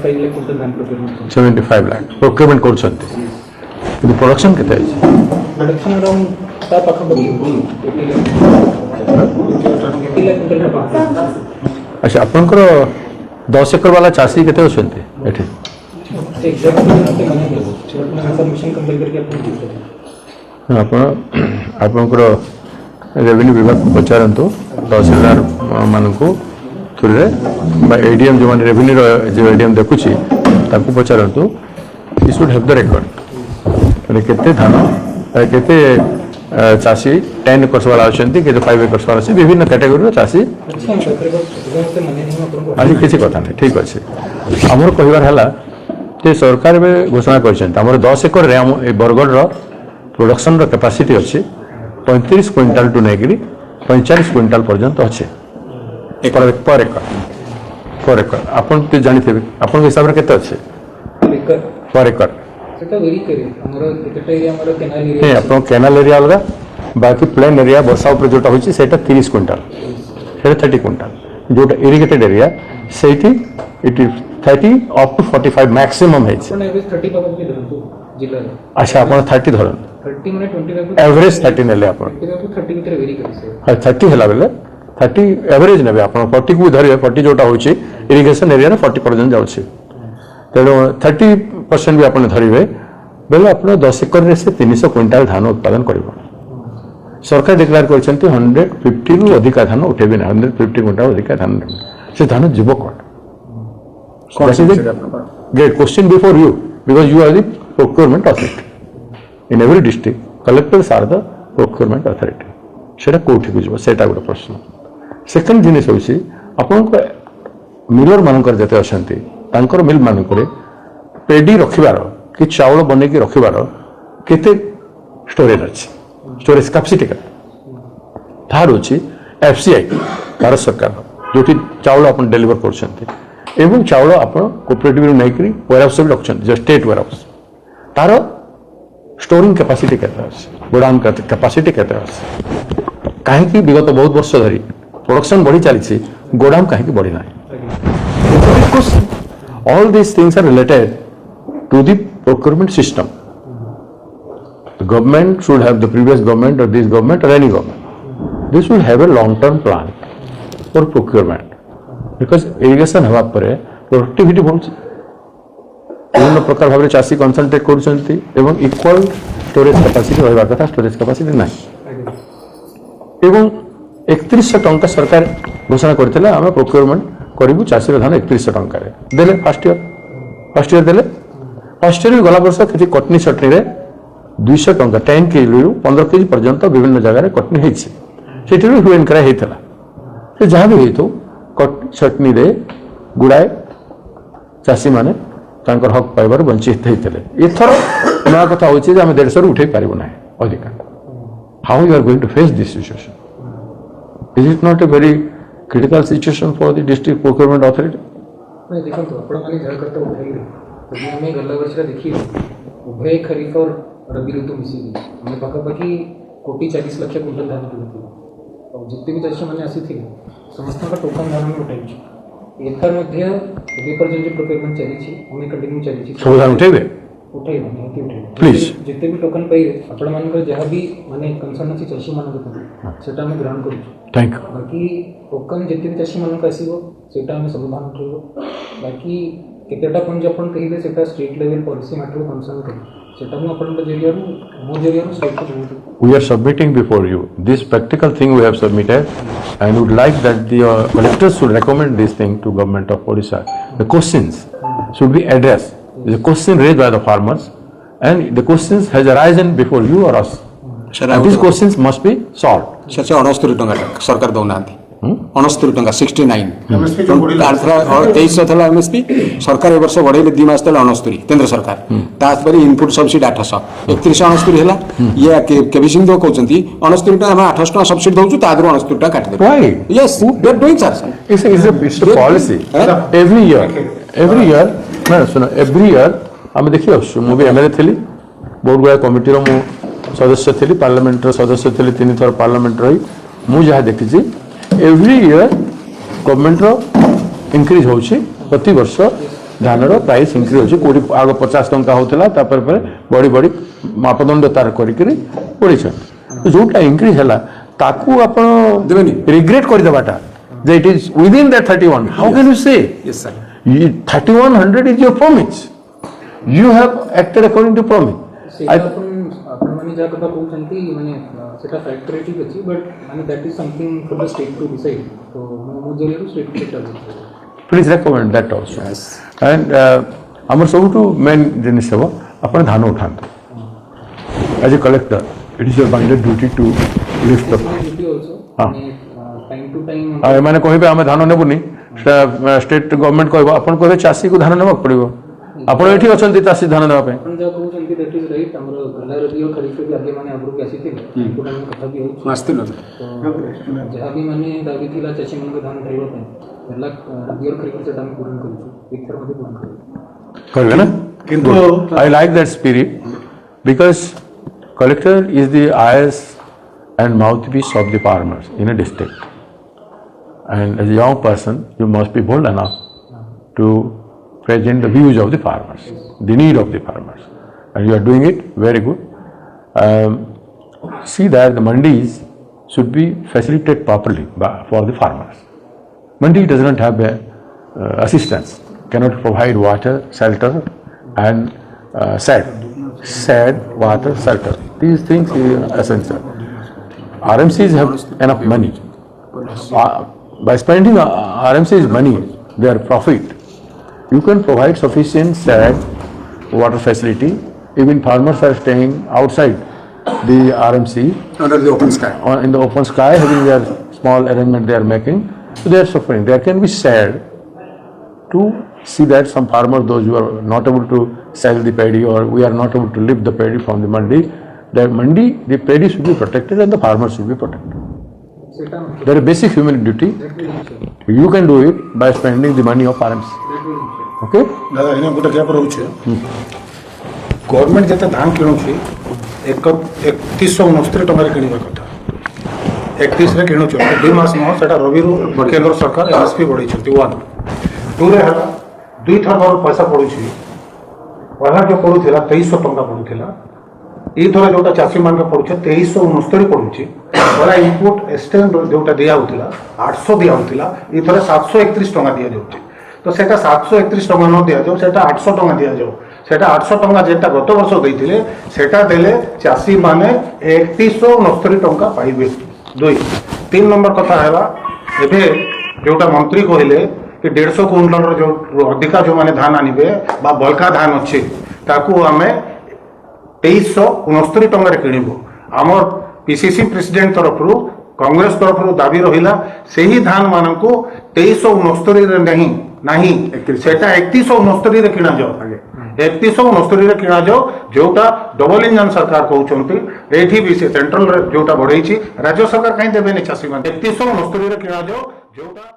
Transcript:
75 lakh procurement करछंती कि production केते अछि प्रोडक्शन अराउंड ता पाखा बगी 80 लाख। अच्छा आपनकर 10 एकर वाला चासी केते अछंती एठी आपनकर रेवेन्यू विभाग को पचारंतु तहसीलदार मानकू थ्रुरे एडीएम जो रेवेन्यू जो एडीएम देखुची ताकू पचारंतु he should have the record माने केते धान केते चासी 10 एकर्स वाला अछंती केते 5 एकर्स वाला विभिन्न कैटेगरी चासी आज किसी कथा नहीं ठीक अच्छे आमर कहबार है जे सरकार में घोषणा कर 10 एकर बरगढ़ प्रोडक्शन कैपेसिटी अच्छे 35 क्विंटाल टू नहीं 45 क्विंटाल पर्यंत अच्छे पर एकर आपन तो जानते आपन हिसाब से केते अच्छे पर एकर केनाल एरिया अलग बाकी प्लेन एरिया वर्षा उपर जोटा होची सेटा 30 क्विंटाल सेटा 30 क्विंटाल जोटा इरिगेटेड एरिया सेठी it is 30 up to 45 maximum है अच्छा अपन 30 धरन 30 माने 25 एवरेज 30 नेले अपन 30 भीतर वेरी करसे 30 हला बेले 30 एवरेज नेबे अपन 40 को धरिए 40 जोटा होची इरिगेशन एरिया रे 40 पर्यंत जाउची तेनो 30% भी अपन धरिबे बेले अपन 10 एकर रे से 300 क्विंटाल धान उत्पादन करिवो सरकार डिक्लेयर करछंती 150 रु अधिक धान उठेबे ना 150 क्विंटाल अधिक धान से धान जीव कोन great question before you because you are the procurement authority in every district collectors are the procurement authority सेटा कोठी को जीव सेटा गोटे प्रश्न सेकंड जिनिस होछि आपन को मिलर मानकर जते अछंती तांकर मिल मानकर पेडी रखिबार कि चावल बने की रखिबार केते स्टोरेज अछि स्टोरेज कैपेसिटी का थार होछि एफसीआई भारत सरकार जोटी चावल अपन डिलीवर करछंती एवं चावल आप कोऑपरेटिव नहीं करी वेयरहाउस भी रखते जो स्टेट वेयरहाउस तार स्टोरिंग कैपेसिटी केते गोडाउन कैपेसिटी केते कहीं विगत बहुत वर्ष धरी प्रोडक्शन बढ़ी चली गोडाउन कहीं बढ़ी ना all these things are related to the procurement system government should have the previous government और दिस गवर्नमेंट और any government this should have a long term plan for procurement because irrigation हवा पर productivity बढ़ुଛି विभिन्न प्रकार भाव चाषी concentrate करुँच इक्वल स्टोरेज कैपेसिटी रहा कथा स्टोरेज कैपेसिटी ना एवं 3100 टंका सरकार घोषणा करते आम प्रोक्योरमेंट करूँ चाषी धान 3100 टंका देले फर्स्ट ईयर देले फर्स्ट ईयर भी गला वर्ष किसी कटनी चटनी 200 टंका 10 kg रु 15 kg पर्यंत विभिन्न जगह कटनी होती ह्यूएन क्राई होता जहाँ भी हो कटनी चटनी रे गुड़ाए चाषी माने तांकर हक पाइबार वंचित होते एथर नया कथा होची जे आम 150 रु उठे पारिबो ना अधिका how you are going to face this situation is it not a very critical situation for the district procurement authority नहीं देखो तो आपण माने जल करते उठाई तभी हमें गल्ला वर्ष देखी उभय खरीफ और रबी ऋतु मिसी हमें पाखापाखि 1,40 लाख क्विंटल धान किनथि और जितने भी चाषी मैंने आसी थी समस्त का टोकन धान में उठाई एथर मध्य अभी पर्यंत जो प्रोक्योरमेंट चली हमें कंटिन्यू चली सब धान उठेबे प्लीज जितने भी टोकन पाइबे आपण मानकर जहाँ भी माने कंसर्न अछि चाषी मानक सेटा हम ग्रहण करू थैंक यू बाकी टोकन जितने भी चाषी मानक आसीबो सेटा हम सब धान उठेबो बाकी केतेटा पुंज आपण कहिबे सेटा state level policy matter concern करू सेटा हम आपण जरिया मो जरिया स्टेट को जोड़ू we are submitting before you this practical thing we have submitted and would like that the collectors should recommend this thing to government of Odisha. The questions should be addressed. The question raised by the farmers and the questions has arisen before you or us. And these questions must be solved. Sir 69 टंका सरकार दौना 69 टंका 69 23 था MSP सरकार ए वर्ष बढ़े 2 मास तले 69 केंद्र सरकार तापर इनपुट सब्सिडी 800 3169 है ये केबी सिंह दो कहउचंती 69 टका हम 800 टका सब्सिडी दउछु तादर 69 टका काट दे Why? Yes they are doing sir It's a policy. Every year ना सुनो every year हम देखियो मु भी एमएलए थली बहुत गुडा कमिटी रो मु सदस्य थली पार्लियामेंट रो सदस्य थली 3 थर पार्लियामेंट रही मु जहा देखिछि एवरी ईयर गवर्नमेंट रो इंक्रीज होछि प्रति वर्ष धानर प्राइस इंक्रीज होची कोटी आग 50 टंका होतला तापर पर बड़ी बड़ी मापदंड तार करिक पड़ी जोटा इंक्रीज है ताकू आपण देबेनी रिग्रेट कर देबाटा जे it is within that 31 how can you say yes sir 3100 is your promise. You have acted according to promise. ସେଇଟା ଆପଣ ମାନେ ଯାହା କଥା କହୁଛନ୍ତି ମାନେ ସେଟା ଫ୍ୟାକ୍ଟର ଠିକ୍ ଅଛି ବଟ୍ ମାନେ that is something for the state to decide ତ ମୋ ଜରିଆରୁ ଷ୍ଟେଟ୍ ସେଟା Please recommend that also. And ଆମର ସବୁଠୁ ମେନ୍ ଜିନିଷ ହେବ ଆପଣ ଧାନ ଉଠାନ୍ତୁ. As a collector, it is your binded duty to lift the. Duty also time to time ଏମାନେ କହିବେ ଆମେ ଧାନ ନେବୁନି ଷ୍ଟେଟ୍ ଗଭର୍ଣ୍ଣମେଣ୍ଟ କହିବ ଆପଣ କହିବେ ଚାଷୀକୁ ଧାନ ନେବାକୁ ପଡ଼ିବ ଆପଣ ଏଠି ଅଛନ୍ତି ଚାଷୀ ଧାନ ନେବା ପାଇଁ ଆପଣ ଯାହା କହୁଛନ୍ତି ଦ୍ୟାଟ୍ ଇଜ୍ ରାଇଟ୍ ଆମର ଗଲା ରବିଓ ଖରିଫ ବି ଆଗେ ମାନେ ଆଗରୁ ଆସିଥିଲେ ଗୋଟେ ଆମେ କଥା ବି ହେଉଛି ଆସିଥିଲ ତ ଯାହା ବି ମାନେ ଦାବି ଥିଲା ଚାଷୀମାନଙ୍କ ଧାନ ଖାଇବା ପାଇଁ ଗଲା ରବିଓ ଖରିଫ ସେଟା ଆମେ ପୂରଣ କରିଛୁ ଏଥର ମଧ୍ୟ ପୂରଣ କରିବୁ କରିବେ ନା କିନ୍ତୁ I like that spirit because collector is the eyes and mouthpiece of the farmers in a district. And as a young person, you must be bold enough to present the views of the farmers, the need of the farmers. And you are doing it very good. See that the mandis should be facilitated properly for the farmers. Mandi does not have assistance, cannot provide water, shelter and shade, water, shelter. These things are essential. RMCs have enough money. By spending RMC's money, their profit, you can provide sufficient shade, water facility. Even farmers are staying outside the RMC under the open sky. in the open sky, having their small arrangement they are making. So they are suffering. There can be shade to see that some farmers, those who are not able to sell the paddy or we are not able to lift the paddy from the mandi, the paddy should be protected and the farmers should be protected. ସେଟା There is basic human duty. You can do it by spending the money of RMC. Okay? ଦାଦା ଏଇନା ଗୋଟେ gap ରହୁଛି government ଯେତେ ଧାନ କିଣୁଛି 3169 ଟଙ୍କାରେ କିଣିବା କଥା 31ରେ କିଣୁଛୁ 2 ମାସ ନୁହଁ ସେଟା ରବିରୁ କେନ୍ଦ୍ର ସରକାର ଏମ୍ଏସ୍ପି ବଢ଼େଇଛନ୍ତି 1 2ରେ ହେଲା 2 ଥର ପଇସା ପଡ଼ୁଛି ପହିଲା ଯେଉଁ ପଡ଼ୁଥିଲା 2300 ଟଙ୍କା ପଡ଼ୁଥିଲା ଏଇଥର ଯେଉଁଟା ଚାଷୀମାନଙ୍କ ପଡ଼ୁଛି 2369 ପଡ଼ୁଛି ପହିଲା ଇନପୁଟ୍ ଏକ୍ସଚେଞ୍ଜ ଯେଉଁଟା ଦିଆହେଉଥିଲା 800 ଦିଆହେଉଥିଲା ଏଇଥର 731 ଟଙ୍କା ଦିଆଯାଉଛି ତ ସେଟା 731 ଟଙ୍କା ନ ଦିଆଯାଉ ସେଟା 800 ଟଙ୍କା ଦିଆଯାଉ ସେଟା 800 ଟଙ୍କା ଯେଟା ଗତ ବର୍ଷ ଦେଇଥିଲେ ସେଟା ଦେଲେ ଚାଷୀମାନେ 3169 ଟଙ୍କା ପାଇବେ 2 3 ନମ୍ବର କଥା ହେଲା ଏବେ ଯେଉଁଟା ମନ୍ତ୍ରୀ କହିଲେ कि 150 क्विंटल जो अधिका जो माने धान आनिबे बा बल्का धान अच्छे ताकू आमे 2369 टंका किणबो आमर पीसीसी प्रेसिडेंट तरफ कांग्रेस तरफ दाबी रहिला सेही धान मानकू 2369 रे नहीं सेटा 3169 रे किणा जाओ 3169 रे किणा जाओ जोटा डबल इंजन सरकार कहउचंती एठी भी से सेंट्रल जोटा बढ़ाई राज्य सरकार कहीं देबे नहीं चासी मान 3169 रे किणा जाओ जोटा